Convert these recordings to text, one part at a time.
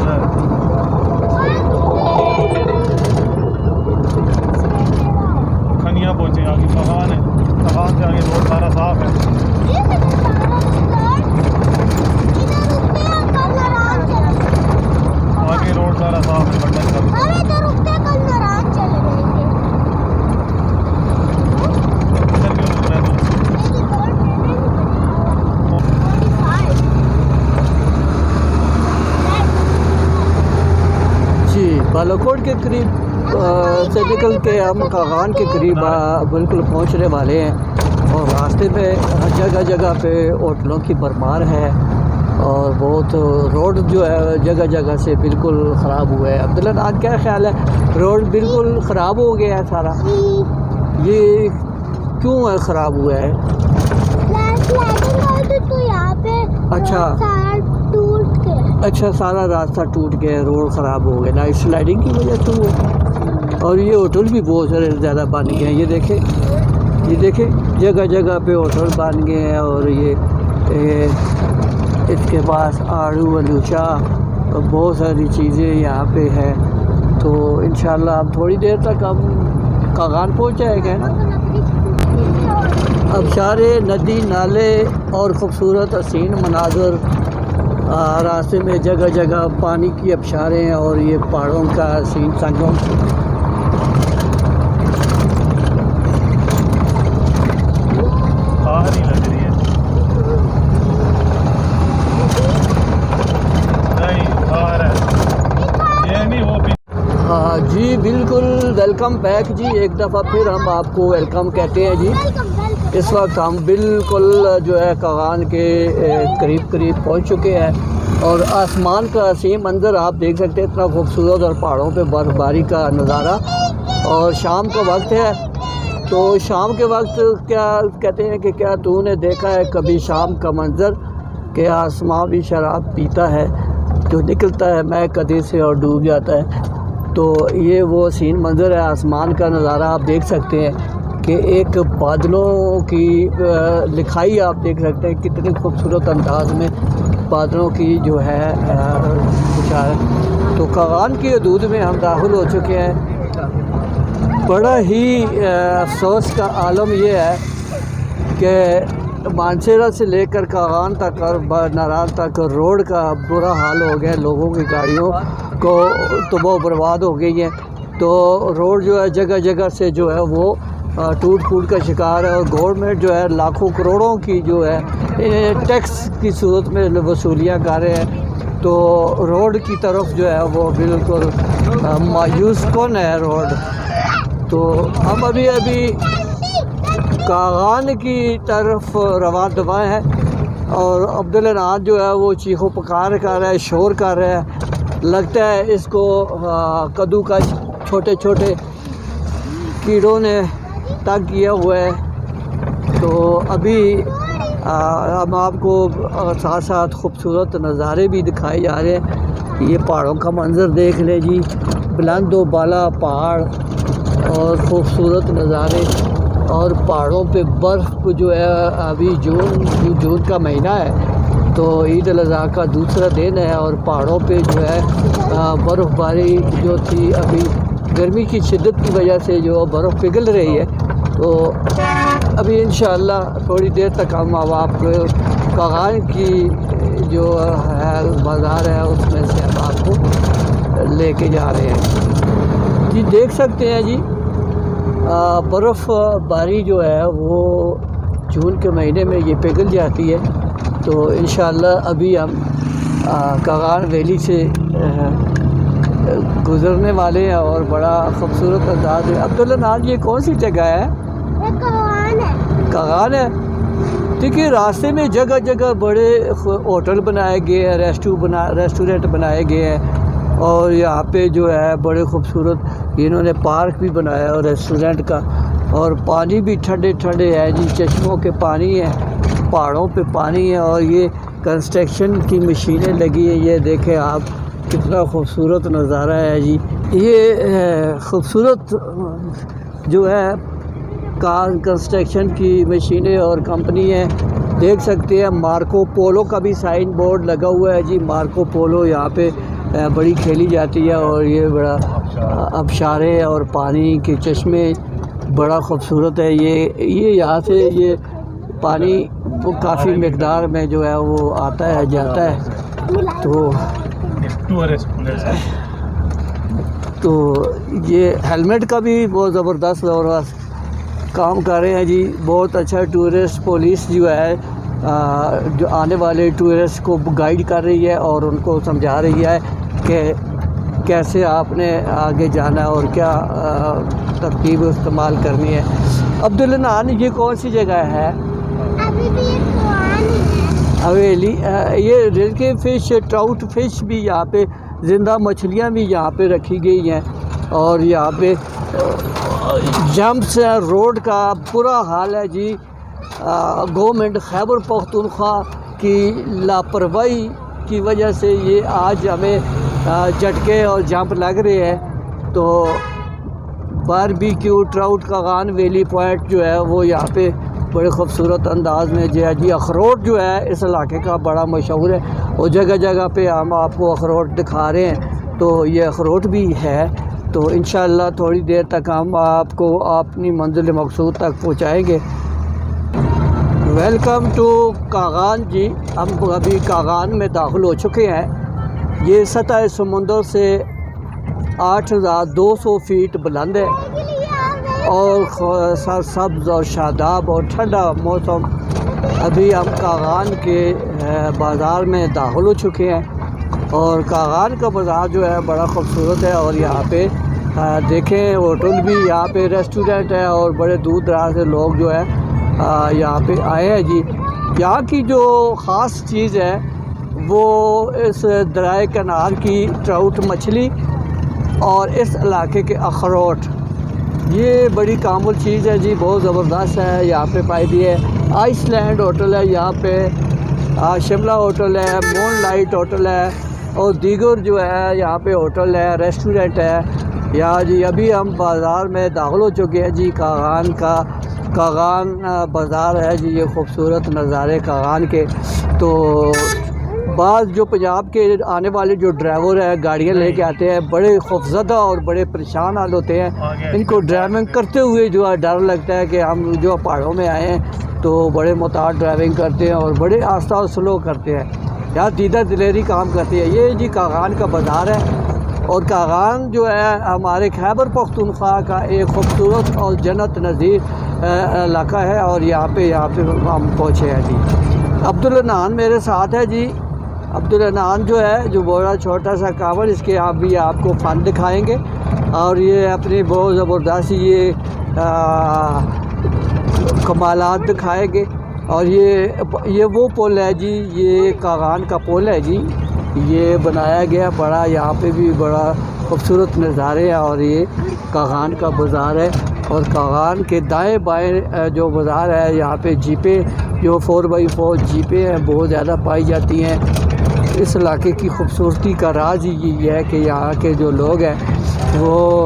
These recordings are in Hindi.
है। खनिया पहुँचे आगे खगान है, खगान से आगे रोड सारा साफ है। आगे रोड सारा साफ है। बटन का बालाकोट के करीब से निकल के हम कागान के करीब बिल्कुल पहुंचने वाले हैं। और रास्ते में जगह जगह पे होटलों की भरमार है और बहुत रोड जो है जगह जगह से बिल्कुल ख़राब हुआ है। अब्दुल्ला नाथ क्या ख्याल है, रोड बिल्कुल ख़राब हो गया है सारा, ये क्यों है ख़राब हुआ है? तो यहाँ पे अच्छा अच्छा, सारा रास्ता टूट गया, रोड ख़राब हो गया ना, इस स्लाइडिंग की वजह से हुआ। और ये होटल भी बहुत सारे ज़्यादा बन गए हैं। ये देखें जगह जगह पे होटल बन गए हैं। और ये इसके पास आड़ू वलूचा और बहुत सारी चीज़ें यहाँ पे है। तो इंशाल्लाह अब थोड़ी देर तक हम कागान पहुँच जाएंगे ना। अब सारे नदी नाले और ख़ूबसूरत हसीन मनाज़र, रास्ते में जगह जगह पानी की अबशारें और ये पहाड़ों का हसीन संगम। नहीं लग रही है, नहीं बाहर है, ये नहीं वो भी। हाँ जी, बिल्कुल वेलकम बैक जी। एक दफ़ा फिर हम आपको वेलकम कहते हैं जी। इस वक्त हम बिल्कुल जो है कागान के करीब पहुंच चुके हैं और आसमान का हसीन मंज़र आप देख सकते हैं, इतना खूबसूरत, और पहाड़ों पे बर्फ़बारी का नज़ारा। और शाम का वक्त है, तो शाम के वक्त क्या कहते हैं कि क्या तूने देखा है कभी शाम का मंज़र, कि आसमान भी शराब पीता है, जो निकलता है मैं कदे से और डूब जाता है। तो ये वो हसीन मंज़र है, आसमान का नज़ारा आप देख सकते हैं कि एक बादलों की लिखाई आप देख सकते हैं, कितने खूबसूरत अंदाज में बादलों की जो है बुझार। तो कागान की हदूद में हम दाखिल हो चुके हैं। बड़ा ही अफसोस का आलम ये है कि मानसेरा से लेकर कागान तक और नारायण तक रोड का बुरा हाल हो गया, लोगों की गाड़ियों को तबाह बर्बाद हो गई है। तो रोड जो है जगह जगह से जो है वो टूट फूट का शिकार है। और गवर्नमेंट जो है लाखों करोड़ों की जो है टैक्स की सूरत में वसूलियाँ कर रहे हैं। तो रोड की तरफ जो है वो बिल्कुल मायूस कौन है रोड। तो हम अभी कागान की तरफ रवां दवा है और अब्दुल्ला नाथ जो है वो चीखो पुकार कर रहा है, शोर कर रहा है। लगता है इसको कद्दू का छोटे छोटे कीड़ों ने तंग किया हुआ है। तो अभी हम आपको साथ साथ खूबसूरत नज़ारे भी दिखाए जा रहे हैं। ये पहाड़ों का मंज़र देख लें जी, बुलंद व बाला पहाड़ और ख़ूबसूरत नज़ारे। और पहाड़ों पे बर्फ़ जो है, अभी जून का महीना है, तो ईद उल अज़हा का दूसरा दिन है और पहाड़ों पे जो है बर्फ़बारी जो थी, अभी गर्मी की शिद्दत की वजह से जो बर्फ़ पिघल रही है। तो अभी इंशाअल्लाह थोड़ी देर तक हम अब आपको कागान की जो है बाज़ार है उसमें से हम आपको लेके जा रहे हैं जी। देख सकते हैं जी, बर्फ़बारी जो है वो जून के महीने में ये पिघल जाती है। तो इंशाअल्लाह अभी हम कागान वैली से गुज़रने वाले हैं और बड़ा खूबसूरत अंदाज़ है। अब्दुल्ला नाथ, ये कौन सी जगह है? कागान है। देखिए रास्ते में जगह जगह बड़े होटल बनाए गए हैं, रेस्टोरेंट बनाए गए हैं। और यहाँ पे जो है बड़े खूबसूरत इन्होंने पार्क भी बनाया है और रेस्टोरेंट का। और पानी भी ठंडे ठंडे है जी, चश्मों के पानी है, पहाड़ों पे पानी है। और ये कंस्ट्रक्शन की मशीनें लगी है, ये देखें आप, कितना खूबसूरत नज़ारा है जी। ये खूबसूरत जो है कंस्ट्रक्शन की मशीनें और कंपनी है, देख सकते हैं। मार्को पोलो का भी साइन बोर्ड लगा हुआ है जी। मार्को पोलो यहाँ पे बड़ी खेली जाती है और ये बड़ा आबशारे और पानी के चश्मे बड़ा ख़ूबसूरत है। ये यहाँ से ये पानी वो काफ़ी मकदार में जो है वो आता है जाता है। तो ये हेलमेट का भी बहुत ज़बरदस्त और काम कर रहे हैं जी। बहुत अच्छा टूरिस्ट पुलिस जो है जो आने वाले टूरिस्ट को गाइड कर रही है और उनको समझा रही है कि कैसे आपने आगे जाना है और क्या तरकीब इस्तेमाल करनी है। अब्दुल नान, ये कौन सी जगह है? हवेली। ये रिल के फ़िश, ट्राउट फ़िश भी यहाँ पे, ज़िंदा मछलियाँ भी यहाँ पे रखी गई हैं और यहाँ पे जंप्स है। रोड का बुरा हाल है जी। गवर्नमेंट खैबर पख्तूनख्वा की लापरवाही की वजह से ये आज हमें झटके और जंप लग रहे हैं। तो barbecue trout Kaghan valley point जो है वो यहाँ पे बड़े ख़ूबसूरत अंदाज में जो है जी। अखरोट जो है इस इलाके का बड़ा मशहूर है और जगह जगह पे हम आपको अखरोट दिखा रहे हैं। तो ये अखरोट भी है। तो इंशाअल्लाह थोड़ी देर तक हम आपको अपनी मंजिल मकसूद तक पहुँचाएँगे। वेलकम टू कागान जी। हम अभी कागान में दाखिल हो चुके हैं। ये सतह समुंदर से 8200 फीट बुलंद है और सब्ज़ और शादाब और ठंडा मौसम। अभी हम कागान के बाज़ार में दाखिल हो चुके हैं और कागान का बाज़ार जो है बड़ा ख़ूबसूरत है। और यहाँ पे देखें होटल भी, यहाँ पे रेस्टोरेंट है और बड़े दूर दराज से लोग जो है यहाँ पे आए हैं जी। यहाँ की जो ख़ास चीज़ है वो इस दरिया किनार की ट्राउट मछली और इस इलाके के अखरोट, ये बड़ी कामुल चीज़ है जी। बहुत ज़बरदस्त है। यहाँ पे पाई दी है। आइसलैंड होटल है यहाँ पे, शिमला होटल है, मून लाइट होटल है और दीगर जो है यहाँ पे होटल है, रेस्टोरेंट है यहाँ जी। अभी हम बाज़ार में दाखिल हो चुके हैं जी। कागान बाज़ार है जी। ये खूबसूरत नज़ारे कागान के। तो बाद जो पंजाब के आने वाले जो ड्राइवर है गाड़ियाँ लेके आते हैं, बड़े खौफज़दा और बड़े परेशान हाल होते हैं। इनको ड्राइविंग करते हुए जो है डर लगता है कि हम जो पहाड़ों में आए हैं तो बड़े मुताद ड्राइविंग करते हैं और बड़े आस्ता और स्लो करते हैं। यहाँ दीदा दिलेरी काम करती है। ये जी कागान का बाज़ार है और कागान जो है हमारे खैबर पख्तूनख्वा का एक खूबसूरत और जन्नत नज़ीर इलाका है और यहाँ पे हम पहुँचे हैं जी। अब्दुल नान मेरे साथ है जी। अब्दुल नान जो है जो बड़ा छोटा सा कावड़, इसके आप भी आपको फ़न दिखाएंगे और ये अपनी बहुत ज़बरदस्त ये कमालात दिखाएंगे। और ये वो पुल है जी, ये कागान का पुल है जी। ये बनाया गया बड़ा, यहाँ पे भी बड़ा खूबसूरत नज़ारे हैं और ये कागान का बाज़ार है। और कागान के दाएं बाएं जो बाज़ार है यहाँ पे जीपें जो 4x4 जीपें हैं बहुत ज़्यादा पाई जाती हैं। इस इलाके की खूबसूरती का राज ही ये है कि यहाँ के जो लोग हैं वो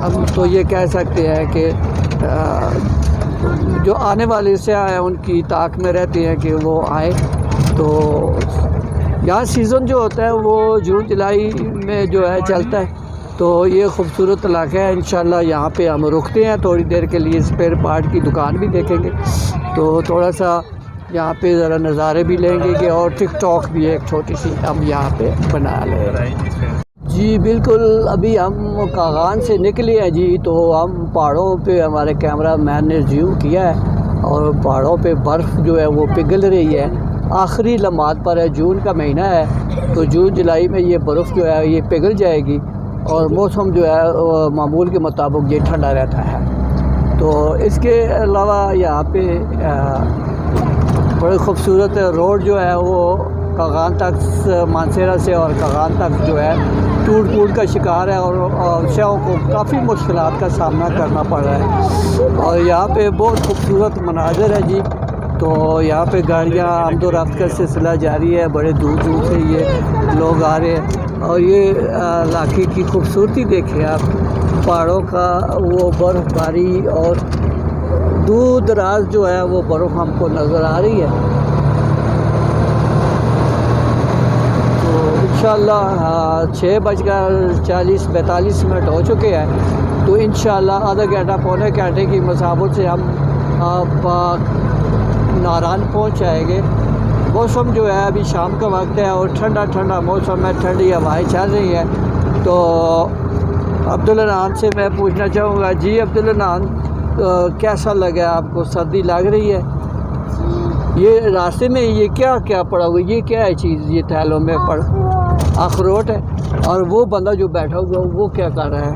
हम तो ये कह सकते हैं कि जो आने वाले से आए उनकी ताक में रहते हैं कि वो आए। तो यहाँ सीज़न जो होता है वो जून जुलाई में जो है चलता है। तो ये खूबसूरत इलाका है। इंशाल्लाह यहाँ पे हम रुकते हैं थोड़ी देर के लिए, स्पेयर पार्ट की दुकान भी देखेंगे। तो थोड़ा सा यहाँ पे ज़रा नज़ारे भी लेंगे कि और टिकटॉक भी एक छोटी सी हम यहाँ पे बना लें जी। बिल्कुल अभी हम कागान से निकले हैं जी। तो हम पहाड़ों पे, हमारे कैमरा मैन ने ज़ूम किया है और पहाड़ों पे बर्फ़ जो है वो पिघल रही है। आखिरी लम्हात पर है, जून का महीना है तो जून जुलाई में ये बर्फ़ जो है ये पिघल जाएगी और मौसम जो है मामूल के मुताबिक ये ठंडा रहता है। तो इसके अलावा यहाँ पे बड़े खूबसूरत रोड जो है वो कागान तक, मानसेरा से और कागान तक जो है टूट का शिकार है और शहरों को काफ़ी मुश्किलात का सामना करना पड़ रहा है। और यहाँ पे बहुत खूबसूरत मनाज़र है जी। तो यहाँ पे गाड़ियाँ आमदोरफ्त का सिलसिला जारी है, बड़े दूर दूर से ये लोग आ रहे हैं। और ये इलाके की खूबसूरती देखें आप, पहाड़ों का वो बर्फ़बारी और दूर दराज जो है वो बर्फ़ हमको नज़र आ रही है। तो इंशाल्लाह 6:40-42 हो चुके हैं। तो इंशाल्लाह आधा घंटा पौने घंटे की मसाफत से हम नारान पहुंच जाएंगे। मौसम जो है अभी शाम का वक्त है और ठंडा ठंडा मौसम है, ठंडी हवाएं चल रही हैं। तो अब्दुल नान से मैं पूछना चाहूँगा, जी अब्दुल नान, कैसा लगा आपको? सर्दी लग रही है? ये रास्ते में ये क्या क्या पड़ा हुआ, ये क्या है चीज़? ये थैलों में पड़ा अखरोट है। और वो बंदा जो बैठा हुआ वो क्या कर रहा है?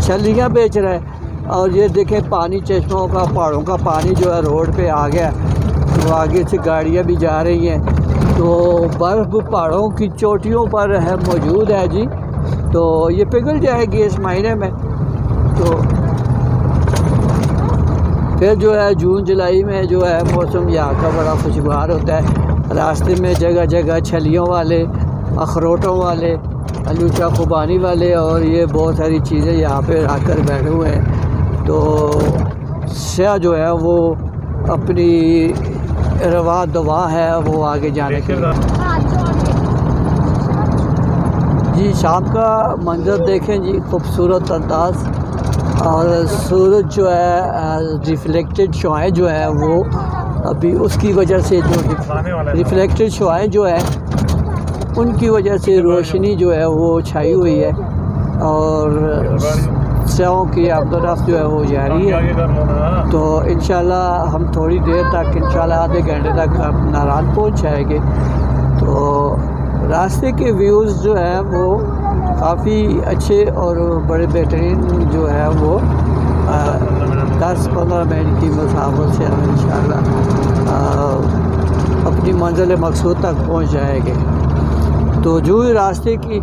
छलियाँ बेच रहा है। और ये देखें पानी, चश्मों का, पहाड़ों का पानी जो है रोड पे आ गया। वो आगे से गाड़ियाँ भी जा रही हैं। तो बर्फ़ पहाड़ों की चोटियों पर है, मौजूद है जी। तो ये पिघल जाएगी इस महीने में। तो फिर जो है जून जुलाई में जो है मौसम यहाँ का बड़ा खुशगवार होता है। रास्ते में जगह जगह छलियों वाले, अखरोटों वाले, लूचा खुबानी वाले और ये बहुत सारी चीज़ें यहाँ पे आकर बैठे हुए हैं। तो सयाह जो है वो अपनी रवा दवा है वो आगे जाने के लिए। जी शाम का मंजर देखें जी, खूबसूरत अंदाज। और सूरज जो है रिफ्लेक्टेड शुआएं जो है वो अभी उसकी वजह से जो रिफ्लेक्टेड शुआएं जो है उनकी वजह से रोशनी जो है वो छाई हुई है और स्याहों की आमदोरफ्त जो है वो जारी है। तो इंशाल्लाह हम थोड़ी देर तक, इंशाल्लाह आधे घंटे तक हम नारान पहुँच जाएंगे। तो रास्ते के व्यूज़ जो है वो काफ़ी अच्छे और बड़े बेहतरीन जो है वो 10-15 मिनट की मुसाफत से हम इंशाल्लाह अपनी मंजिल मकसूद तक पहुँच जाएंगे। तो जो ही रास्ते की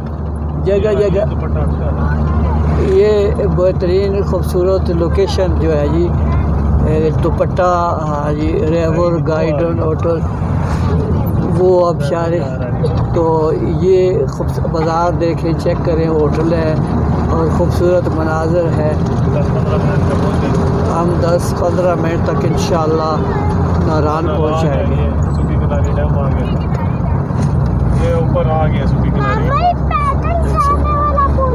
जगह जगह ये बेहतरीन खूबसूरत लोकेशन जो है जी, दुपट्टा जी, रेवर गाइडन होटल वो अब शारे। तो ये बाज़ार देखें, चेक करें, होटल है और ख़ूबसूरत मनाज़र है। हम 10-15 मिनट तक इंशाल्लाह नारान पहुँच जाएंगे। ये ऊपर आ गया सूखी किनारे।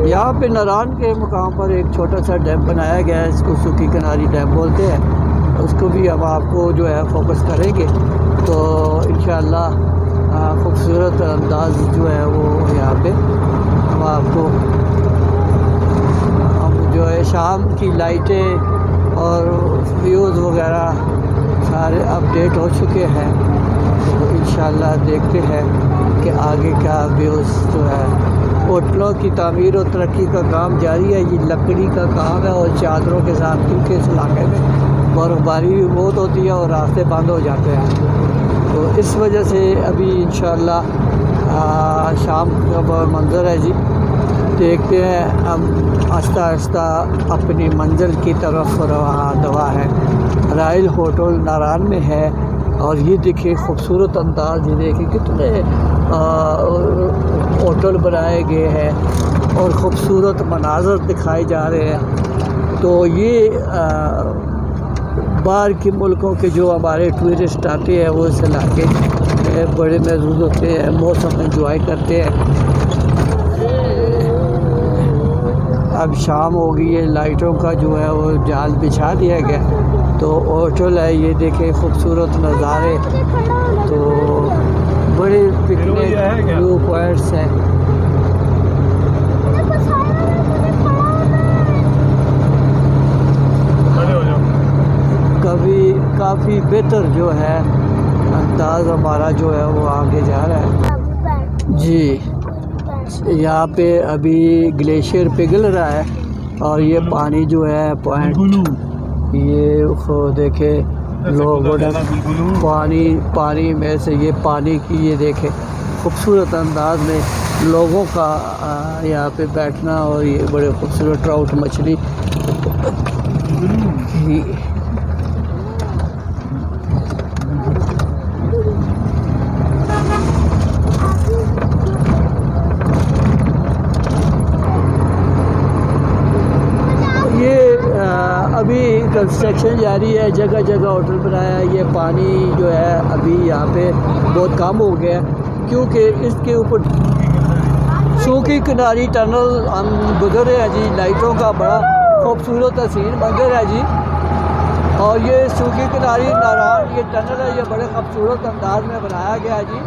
यहाँ पे नारान के मुकाम पर एक छोटा सा डैम बनाया गया है, इसको सूखी किनारी डैम बोलते हैं। उसको भी अब आपको जो है फोकस करेंगे तो इंशाल्लाह खूबसूरत अंदाज जो है वो यहाँ पे हम आपको, हम जो है शाम की लाइटें और व्यूज़ वगैरह सारे अपडेट हो चुके हैं। तो इंशाल्लाह देखते हैं कि आगे का व्यूज़ जो है। होटलों की तामीर और तरक्की का काम जारी है। ये लकड़ी का काम है और चादरों के साथ, क्योंकि इस इलाके में बर्फ़बारी भी बहुत होती है और रास्ते बंद हो जाते हैं। तो इस वजह से अभी इंशाल्लाह शाम का मंज़र है जी, देखते हैं हम आहिस्ता आहिस्ता अपनी मंजिल की तरफ रवा है। रायल होटल नारान में है और ये देखिए खूबसूरत अंदाज, ये देखिए कितने होटल बनाए गए हैं और ख़ूबसूरत मनाज़र दिखाए जा रहे हैं। तो ये बाहर के मुल्कों के जो हमारे टूरिस्ट आते हैं वो इस इलाके बड़े महसूस होते हैं, मौसम एंजॉय करते हैं। अब शाम हो गई है, लाइटों का जो है वो जाल बिछा दिया गया। तो होटल है, ये देखें खूबसूरत नज़ारे। तो बड़े पिकनिक व्यू पॉइंट्स हैं। काफ़ी बेहतर जो है अंदाज हमारा जो है वो आगे जा रहा है जी। यहाँ पे अभी ग्लेशियर पिघल रहा है और ये पानी जो है पॉइंट, ये देखे लोग पानी में से ये पानी की, ये देखे खूबसूरत अंदाज में लोगों का यहाँ पे बैठना और ये बड़े खूबसूरत ट्राउट मछली। अभी कंस्ट्रक्शन जारी है, जगह जगह होटल बनाया है। ये पानी जो है अभी यहाँ पे बहुत कम हो गया, क्योंकि इसके ऊपर सूखी किनारी टनल हम गुजर रहे हैं जी। लाइटों का बड़ा खूबसूरत हसीन मंजर है जी। और ये सूखी किनारी नारायण ये टनल है, ये बड़े खूबसूरत अंदाज में बनाया गया है जी।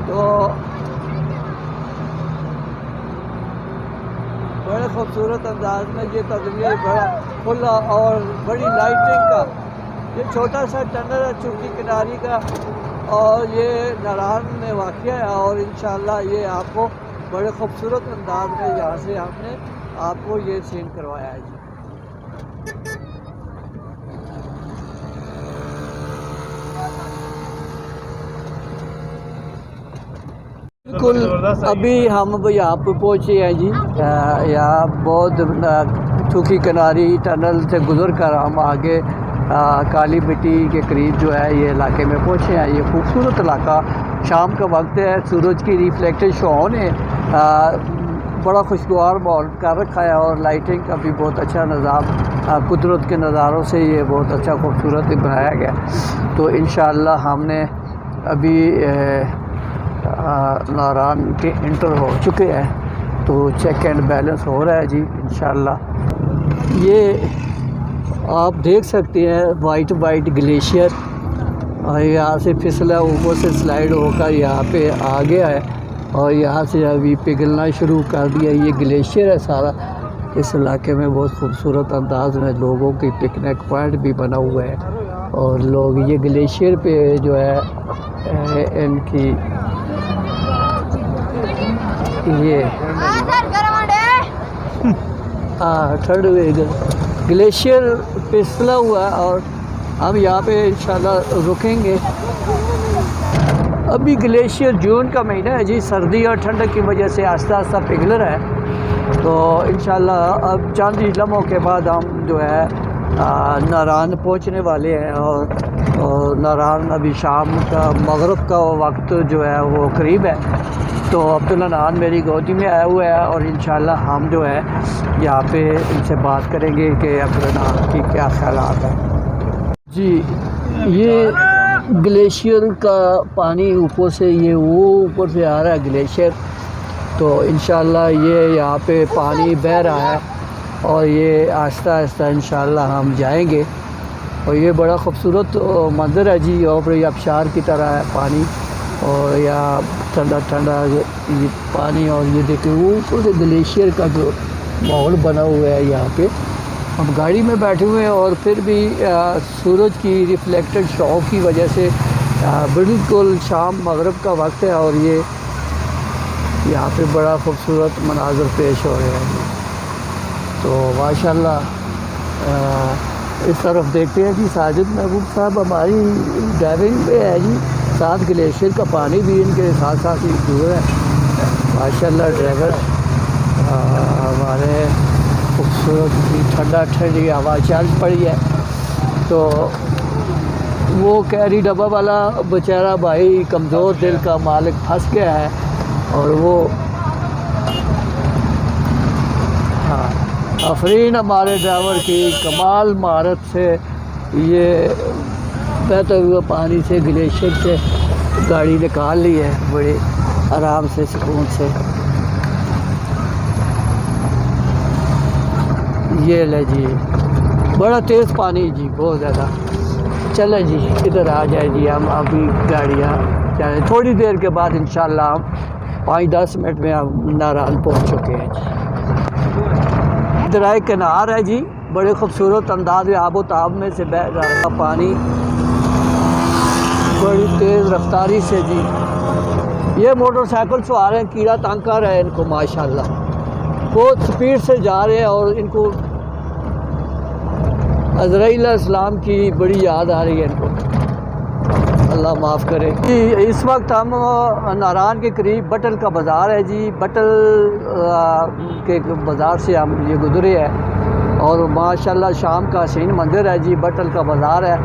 तो बड़े खूबसूरत अंदाज में ये तस्वीर बड़ा खुला और बड़ी लाइटिंग का ये छोटा सा टनल है सूखी किनारी का, और ये नारायण में वाक़ है। और इंशाअल्लाह ये आपको बड़े खूबसूरत अंदाज में यहाँ से हमने आपको ये सीन करवाया है जी। बिल्कुल अभी हम यहाँ पर पहुँचे हैं जी। यहाँ बहुत सूखी किनारी टनल से गुजर कर हम आगे काली मिट्टी के करीब जो है ये इलाके में पहुँचे हैं। ये खूबसूरत इलाका, शाम का वक्त है, सूरज की रिफ्लेक्टेड शो ने बड़ा खुशगवार माहौल कर रखा है और लाइटिंग का भी बहुत अच्छा निज़ाम कुदरत के नज़ारों से ये बहुत अच्छा खूबसूरत बनाया गया। तो इंशाअल्लाह हमने अभी नारायण के इंटर हो चुके हैं, तो चेक एंड बैलेंस हो रहा है जी इंशाअल्लाह। ये आप देख सकते हैं वाइट ग्लेशियर, और यहाँ से फिसला ऊपर से स्लाइड होकर यहाँ पे आ गया है और यहाँ से अभी पिघलना शुरू कर दिया। ये ग्लेशियर है सारा इस इलाके में। बहुत खूबसूरत अंदाज में लोगों की पिकनिक पॉइंट भी बना हुआ है, और लोग ये ग्लेशियर पे जो है इनकी ये ठंड ग्लेशियर फिसला हुआ है और हम यहाँ पे इंशाल्लाह रुकेंगे। अभी ग्लेशियर जून का महीना है जी, सर्दी और ठंड की वजह से आस्ता आस्ता पिघल रहा है। तो इंशाल्लाह अब चंद ही लम्हों के बाद हम जो है नारायण पहुँचने वाले हैं। और नारायण अभी शाम का मगरिब का वक्त जो है वो करीब है। तो अब्दुल्ला नान मेरी गोदी में आया हुआ है और इंशाल्लाह हम जो है यहाँ पे इनसे बात करेंगे कि अब्दुल्ला नान की क्या ख्यालात हैं जी। ये ग्लेशियर का पानी ऊपर से ये वो ऊपर से आ रहा है ग्लेशियर। तो इंशाल्लाह ये यहाँ पे पानी बह रहा है और ये आहिस्ता आहिस्ता इंशाल्लाह हम जाएंगे। और ये बड़ा खूबसूरत मंज़र है जी। और ये आबशार की तरह है पानी, और यहाँ ठंडा ठंडा ये पानी, और ये देखिए वो ऊपर से ग्लेशियर का जो माहौल बना हुआ है यहाँ पे। हम गाड़ी में बैठे हुए हैं और फिर भी सूरज की रिफ्लेक्टेड शॉ की वजह से बिल्कुल शाम मगरिब का वक्त है और ये यहाँ पे बड़ा खूबसूरत मनाज़र पेश हो रहे हैं। तो माशाल्लाह इस तरफ देखते हैं जी। साजिद महबूब साहब हमारी ड्राइविंग पे है जी, साथ ग्लेशियर का पानी भी इनके साथ साथ ही दूर है। माशाल्लाह ड्राइवर हमारे खूबसूरत ठंडा ठंडी हवा चल पड़ी है। तो वो कैरी डब्बा वाला बेचारा भाई कमज़ोर दिल का मालिक फंस गया है, और वो हाँ अफरीन हमारे ड्राइवर की कमाल महारत से ये बहते हुए पानी से ग्लेशियर से गाड़ी निकाल ली है बड़े आराम से सुकून से। ये ले जी बड़ा तेज़ पानी जी, बहुत ज़्यादा। चले जी इधर आ जाए जी, हम अभी गाड़ियाँ चले थोड़ी देर के बाद इंशाल्लाह हम 5-10 मिनट में हम नारायण पहुँच चुके हैं जी। दरिया किनार है जी, बड़े खूबसूरत अंदाज में आबो ताब में से बह रहा पानी बड़ी तेज़ रफ्तारी से जी। ये मोटरसाइकिल सवार हैं, कीड़ा तंग कर रहे हैं इनको माशाल्लाह, बहुत स्पीड से जा रहे हैं और इनको अज़राइल इस्लाम की बड़ी याद आ रही है इनको, अल्लाह माफ़ करे जी। इस वक्त हम नारायण के करीब बटल का बाज़ार है जी। बटल के बाज़ार से हम ये गुजरे हैं और माशाल्लाह शाम का हसीन मंज़र है जी। बटल का बाज़ार है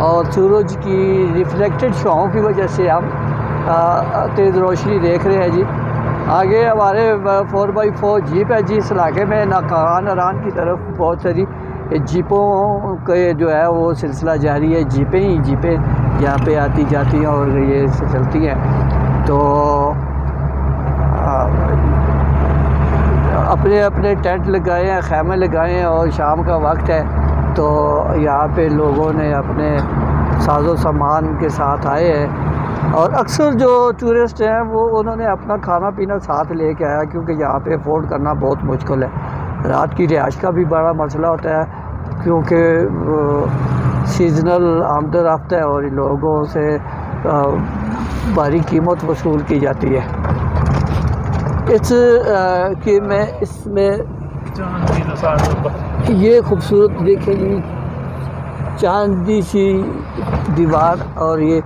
और सूरज की रिफ्लेक्टेड शॉ की वजह से हम तेज़ रोशनी देख रहे हैं जी। आगे हमारे 4x4 जीप है जी। इस इलाके में नारायण की तरफ बहुत सारी जीपों के जो है वो सिलसिला जारी है। जीपें यहाँ पे आती जाती हैं और ये चलती हैं। तो अपने अपने टेंट लगाए हैं, खैमे लगाए हैं और शाम का वक्त है तो यहाँ पे लोगों ने अपने साजो सामान के साथ आए हैं। और अक्सर जो टूरिस्ट हैं वो उन्होंने अपना खाना पीना साथ लेके आया, क्योंकि यहाँ पे अफोर्ड करना बहुत मुश्किल है। रात की रिहाइश का भी बड़ा मसला होता है, क्योंकि सीजनल आमद-रफ्त है और लोगों से भारी कीमत वसूल की जाती है। कि मैं इसमें ये खूबसूरत देखेंगी चांदी सी दीवार और ये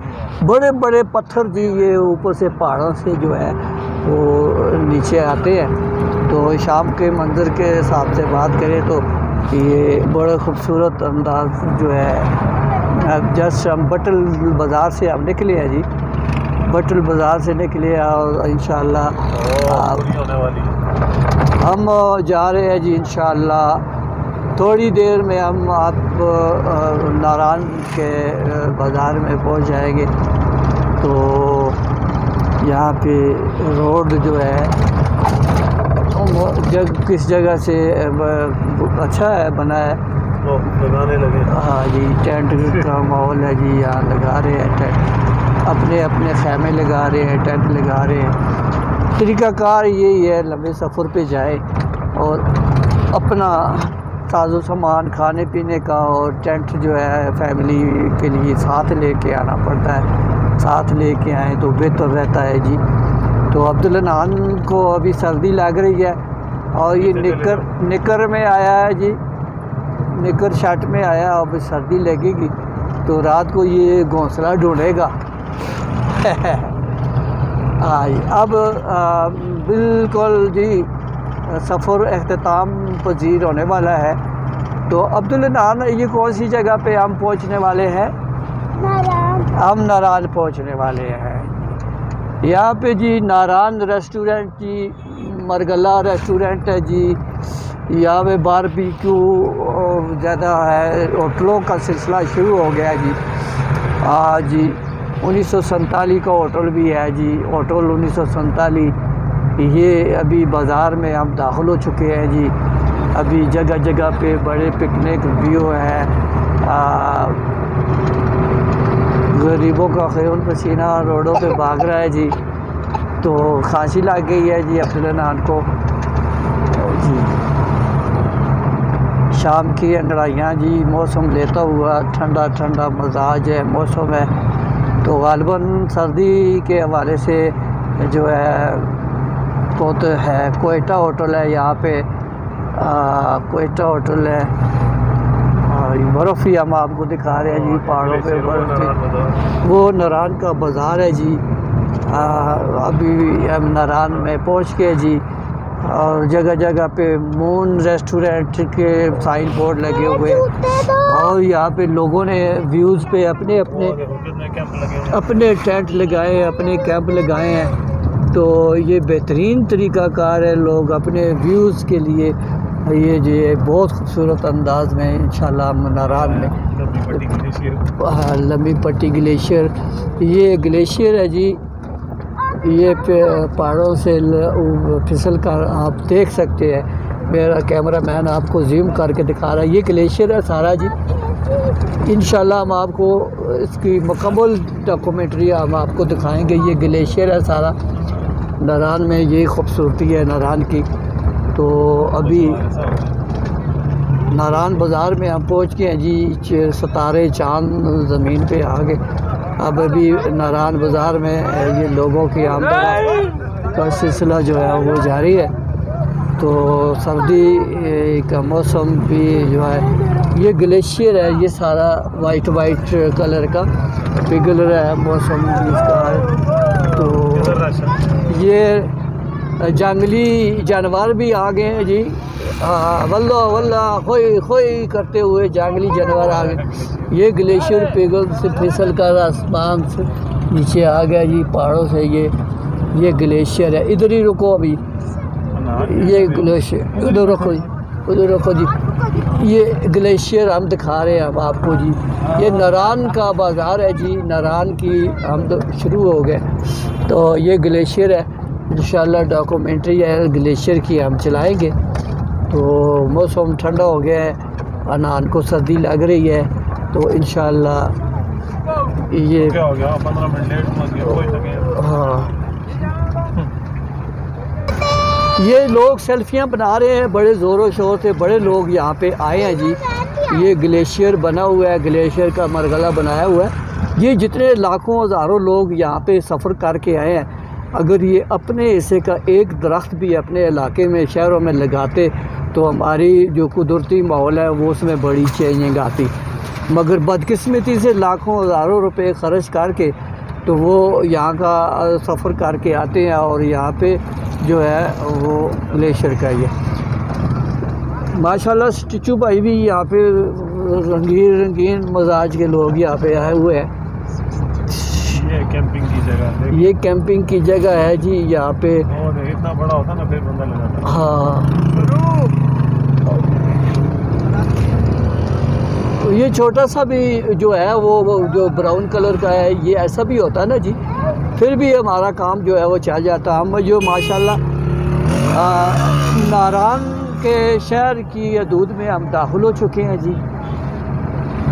बड़े बड़े पत्थर जी ये ऊपर से पहाड़ों से जो है वो नीचे आते हैं। तो शाम के मंज़र के हिसाब से बात करें तो ये बड़ा खूबसूरत अंदाज जो है। अब जस्ट हम बटल बाज़ार से हम निकले हैं जी, बटल बाज़ार से निकले और इंशाअल्लाह हम जा रहे हैं जी। इंशाअल्लाह थोड़ी देर में हम आप नारायण के बाज़ार में पहुंच जाएंगे। तो यहाँ पे रोड जो है किस जगह से अच्छा है, बना है, लगाने लगे। हाँ जी, टेंट का माहौल है जी। यहाँ लगा रहे हैं टेंट, अपने अपने खैमे लगा रहे हैं, टेंट लगा रहे हैं। तरीक़ाकार यही है, लंबे सफ़र पे जाए और अपना साजो सामान खाने पीने का और टेंट जो है फैमिली के लिए साथ लेके आना पड़ता है। साथ लेके आएँ तो बेहतर रहता है जी। तो अब्दुल नान को अभी सर्दी लग रही है और ये निकर में आया है जी, निकर शर्ट में आया। अब सर्दी लगेगी तो रात को ये घोंसला ढूंढेगा। हाँ जी, अब बिल्कुल जी सफ़र अख्ताम पजीर होने वाला है। तो अब्दुल नान, ये कौन सी जगह पे हम पहुंचने वाले हैं? हम नारायण पहुंचने वाले हैं। यहाँ पे जी नारायण रेस्टोरेंट जी, मरगला रेस्टोरेंट है जी। यहाँ पे बारबेक्यू ज़्यादा है, होटलों का सिलसिला शुरू हो गया जी। हाँ जी, 1947 का होटल भी है जी, होटल 1947। ये अभी बाज़ार में हम दाखिल हो चुके हैं जी। अभी जगह जगह पे बड़े पिकनिक व्यू है। गरीबों का खून पसीना रोडों पे भाग रहा है जी। तो खांसी लग गई है जी अब्दुल नान को जी। शाम की अंगड़ाइयाँ जी, मौसम लेता हुआ ठंडा ठंडा मजाज है, मौसम है। तो गालिबन सर्दी के हवाले से जो है बहुत है। कोयटा होटल है यहाँ पे, कोयटा होटल है। बर्फ़ ही हम आपको दिखा रहे हैं जी, पहाड़ों पे बर्फ़। वो नारायण का बाज़ार है जी। अभी हम नारायण में पहुँच गए जी। और जगह जगह पे मून रेस्टोरेंट के साइन बोर्ड लगे हुए और यहाँ पे लोगों ने व्यूज़ पे अपने टेंट लगाए, अपने कैंप लगाए हैं। तो ये बेहतरीन तरीक़ाकार है, लोग अपने व्यूज़ के लिए ये जो बहुत खूबसूरत अंदाज में इंशाल्लाह हम नारायण में लम्बी पट्टी ग्लेशियर, ये ग्लेशियर है जी। ये पहाड़ों से फिसल कर आप देख सकते हैं। मेरा कैमरामैन आपको ज़ूम करके दिखा रहा है। ये ग्लेशियर है सारा जी। इंशाल्लाह हम आपको इसकी मुकम्मल डॉक्यूमेंट्री हम आपको दिखाएंगे। ये ग्लेशियर है सारा नारायण में, ये खूबसूरती है नारायण की। तो अभी नारायण बाज़ार में हम पहुंच गए हैं जी। सितारे चाँद ज़मीन पे आ गए। अब अभी नारायण बाज़ार में ये लोगों की आमद का सिलसिला जो है वो जारी है। तो सर्दी का मौसम भी जो है, ये ग्लेशियर है, ये सारा वाइट कलर का पिघल रहा है, मौसम इसका है। तो ये जंगली जानवर भी आ गए हैं जी। वल्ला वल्ला खोई खोई करते हुए जंगली जानवर आ गए। ये ग्लेशियर पिघल से फिसल कर आसमान से नीचे आ गया जी, पहाड़ों से। ये ग्लेशियर है। इधर ही रुको अभी, ये ग्लेशियर उधर रखो जी। ये ग्लेशियर हम दिखा रहे हैं हम आपको जी। ये नारायण का बाज़ार है जी। नारायण की हम तो शुरू हो गए। तो ये ग्लेशियर है, इंशाल्लाह डॉक्यूमेंट्री है ग्लेशियर की हम चलाएंगे। तो मौसम ठंडा हो गया है, अनान को सर्दी लग रही है, तो इंशाल्लाह ये क्या हो गया 15 मिनट लेट मत गया कोई लगे। हाँ, ये लोग सेल्फियां बना रहे हैं बड़े ज़ोरों शोर से, बड़े लोग यहाँ पे आए हैं जी। ये ग्लेशियर बना हुआ है, ग्लेशियर का मरगला बनाया हुआ है। ये जितने लाखों हज़ारों लोग यहाँ पे सफ़र करके आए हैं, अगर ये अपने हिस्से का एक दरख्त भी अपने इलाके में शहरों में लगाते तो हमारी जो कुदरती माहौल है वो उसमें बड़ी चेंजिंग आती। मगर बदकिस्मती से लाखों हज़ारों रुपए ख़र्च करके तो वो यहाँ का सफ़र करके आते हैं और यहाँ पे जो है वो ग्लेशियर का ये माशाल्लाह स्टिचू भाई भी यहाँ पे रंगीन रंगीन मजाज के लोग यहाँ पे आए हुए हैं। ये कैंपिंग की जगह है, ये कैंपिंग की जगह है जी यहाँ पे। और इतना बड़ा होता ना फिर बंदा लगाता। हाँ, तो ये छोटा सा भी जो है वो जो ब्राउन कलर का है, ये ऐसा भी होता है ना जी, फिर भी हमारा काम जो है वो चल जाता। हम जो माशाल्लाह नारान के शहर की हदूद में हम दाखिल हो चुके हैं जी।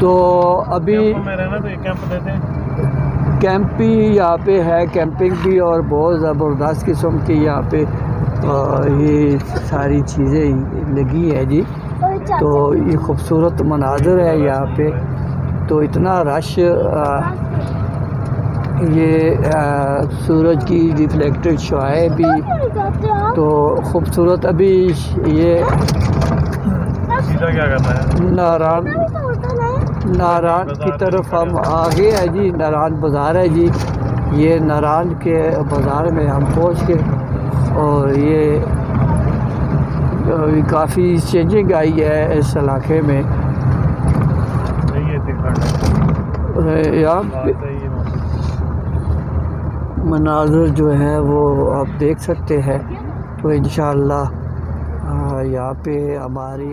तो अभी कैंप में रहना तो ये कैंप देते हैं, कैंप भी यहाँ पे है, कैंपिंग भी, और बहुत ज़बरदस्त किस्म की यहाँ पे ये सारी चीज़ें लगी है जी। तो ये खूबसूरत मनाज़र है यहाँ पे। तो इतना रश, ये सूरज की रिफ्लेक्टेड शुआएं भी तो खूबसूरत। अभी ये सीधा क्या करना है, नारान की तरफ हम आगे है जी। नारान बाज़ार है जी, ये नारान के बाज़ार में हम पहुँच के, और ये काफ़ी चेंजिंग आई है इस इलाके में। यहाँ पे मनाज़र जो है वो आप देख सकते हैं। तो इंशाअल्लाह यहाँ पे हमारी